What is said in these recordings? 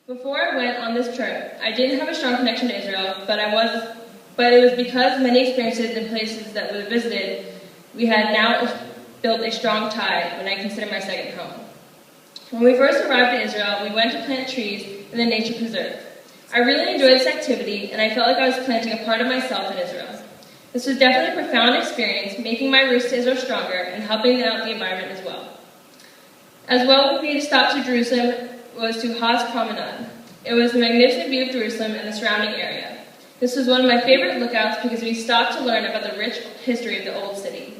Before I went on this trip, I didn't have a strong connection to Israel, but it was because many experiences in places that we visited, we had now built a strong tie when I consider my second home. When we first arrived in Israel, we went to plant trees in the nature preserve. I really enjoyed this activity, and I felt like I was planting a part of myself in Israel. This was definitely a profound experience, making my roots to Israel stronger and helping out the environment as well. As well, we made a stop to Jerusalem was to Haas Promenade. It was a magnificent view of Jerusalem and the surrounding area. This was one of my favorite lookouts because we stopped to learn about the rich history of the old city.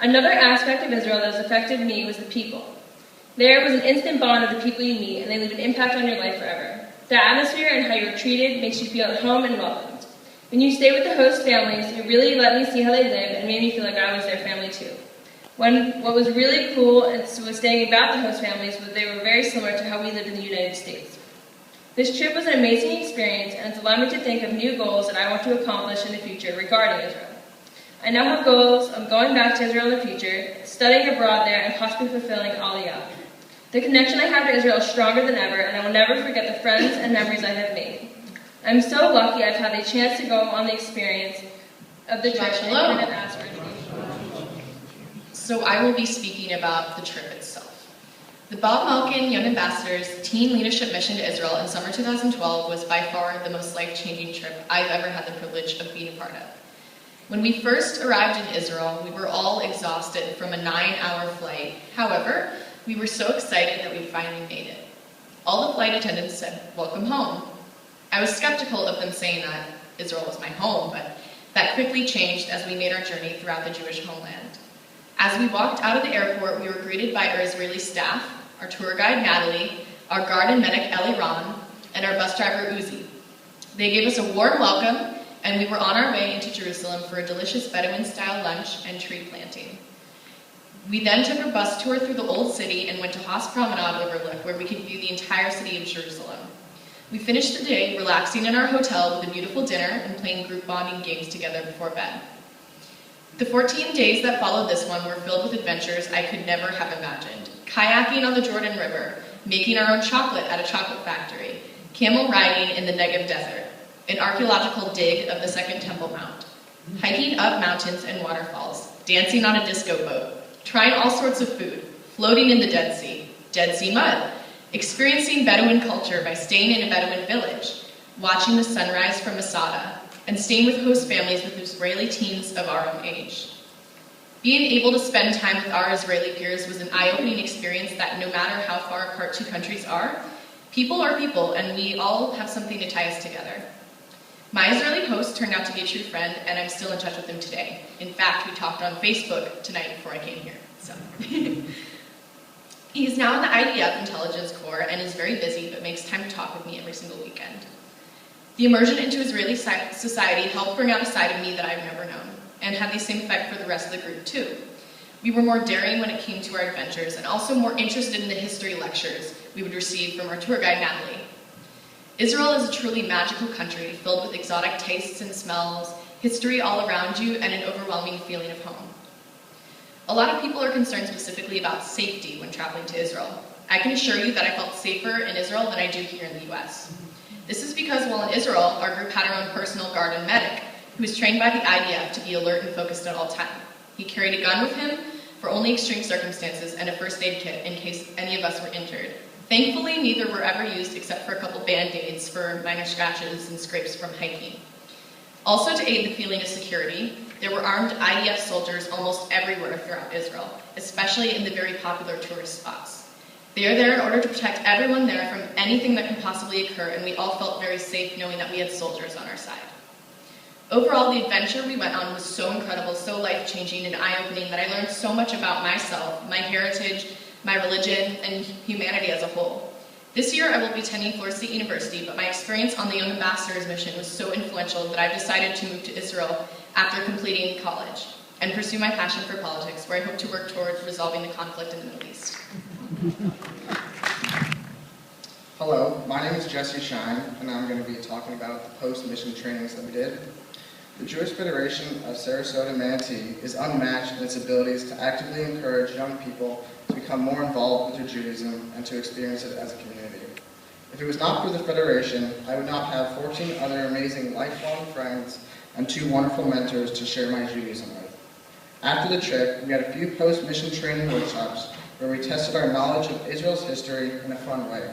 Another aspect of Israel that has affected me was the people. There was an instant bond of the people you meet, and they leave an impact on your life forever. The atmosphere and how you were treated makes you feel at home and welcomed. When you stay with the host families, it really let me see how they live and made me feel like I was their family too. What was really cool was staying about the host families was they were very similar to how we lived in the United States. This trip was an amazing experience, and it's allowed me to think of new goals that I want to accomplish in the future regarding Israel. I now have goals of going back to Israel in the future, studying abroad there, and possibly fulfilling Aliyah. The connection I have to Israel is stronger than ever, and I will never forget the friends and memories I have made. I'm so lucky I've had the chance to go on the experience of the trip and have asked for information. So I will be speaking about the trip itself. The Bob Malkin Young Ambassadors Teen Leadership Mission to Israel in summer 2012 was by far the most life-changing trip I've ever had the privilege of being a part of. When we first arrived in Israel, we were all exhausted from a 9-hour flight. However, we were so excited that we finally made it. All the flight attendants said, "Welcome home." I was skeptical of them saying that Israel was my home, but that quickly changed as we made our journey throughout the Jewish homeland. As we walked out of the airport, we were greeted by our Israeli staff, our tour guide Natalie, our guard and medic Eliran, and our bus driver Uzi. They gave us a warm welcome, and we were on our way into Jerusalem for a delicious Bedouin-style lunch and tree planting. We then took a bus tour through the Old City and went to Haas Promenade Overlook, where we could view the entire city of Jerusalem. We finished the day relaxing in our hotel with a beautiful dinner and playing group bonding games together before bed. The 14 days that followed this one were filled with adventures I could never have imagined. Kayaking on the Jordan River, making our own chocolate at a chocolate factory, camel riding in the Negev Desert, an archaeological dig of the Second Temple Mount, hiking up mountains and waterfalls, dancing on a disco boat, trying all sorts of food, floating in the Dead Sea mud, experiencing Bedouin culture by staying in a Bedouin village, watching the sunrise from Masada, and staying with host families with Israeli teens of our own age. Being able to spend time with our Israeli peers was an eye-opening experience that no matter how far apart two countries are people, and we all have something to tie us together. My Israeli host turned out to be a true friend, and I'm still in touch with him today. In fact, we talked on Facebook tonight before I came here. So. He is now in the IDF Intelligence Corps and is very busy, but makes time to talk with me every single weekend. The immersion into Israeli society helped bring out a side of me that I've never known, and had the same effect for the rest of the group too. We were more daring when it came to our adventures, and also more interested in the history lectures we would receive from our tour guide, Natalie. Israel is a truly magical country, filled with exotic tastes and smells, history all around you, and an overwhelming feeling of home. A lot of people are concerned specifically about safety when traveling to Israel. I can assure you that I felt safer in Israel than I do here in the US. This is because while in Israel, our group had our own personal guard and medic, who was trained by the IDF to be alert and focused at all times. He carried a gun with him for only extreme circumstances and a first aid kit in case any of us were injured. Thankfully, neither were ever used except for a couple band-aids for minor scratches and scrapes from hiking. Also, to aid the feeling of security, there were armed IDF soldiers almost everywhere throughout Israel, especially in the very popular tourist spots. They are there in order to protect everyone there from anything that can possibly occur, and we all felt very safe knowing that we had soldiers on our side. Overall, the adventure we went on was so incredible, so life-changing and eye-opening that I learned so much about myself, my heritage, my religion, and humanity as a whole. This year, I will be attending Florida State University, but my experience on the Young Ambassadors mission was so influential that I've decided to move to Israel after completing college and pursue my passion for politics, where I hope to work towards resolving the conflict in the Middle East. Hello, my name is Jesse Shine, and I'm going to be talking about the post-mission trainings that we did. The Jewish Federation of Sarasota Manatee is unmatched in its abilities to actively encourage young people to become more involved with Judaism and to experience it as a community. If it was not for the Federation, I would not have 14 other amazing lifelong friends and 2 wonderful mentors to share my Judaism with. After the trip, we had a few post-mission training workshops where we tested our knowledge of Israel's history in a fun way.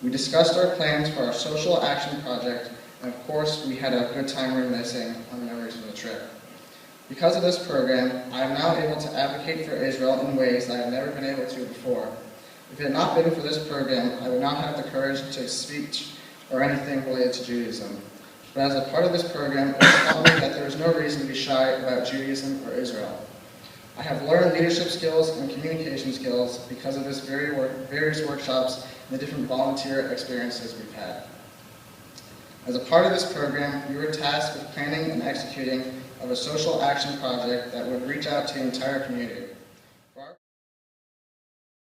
We discussed our plans for our social action project, and of course, we had a good time reminiscing on the memories from the trip. Because of this program, I am now able to advocate for Israel in ways I have never been able to before. If it had not been for this program, I would not have the courage to speak or anything related to Judaism. But as a part of this program, it taught me that there is no reason to be shy about Judaism or Israel. I have learned leadership skills and communication skills because of this various workshops and the different volunteer experiences we've had. As a part of this program, we were tasked with planning and executing of a social action project that would reach out to the entire community.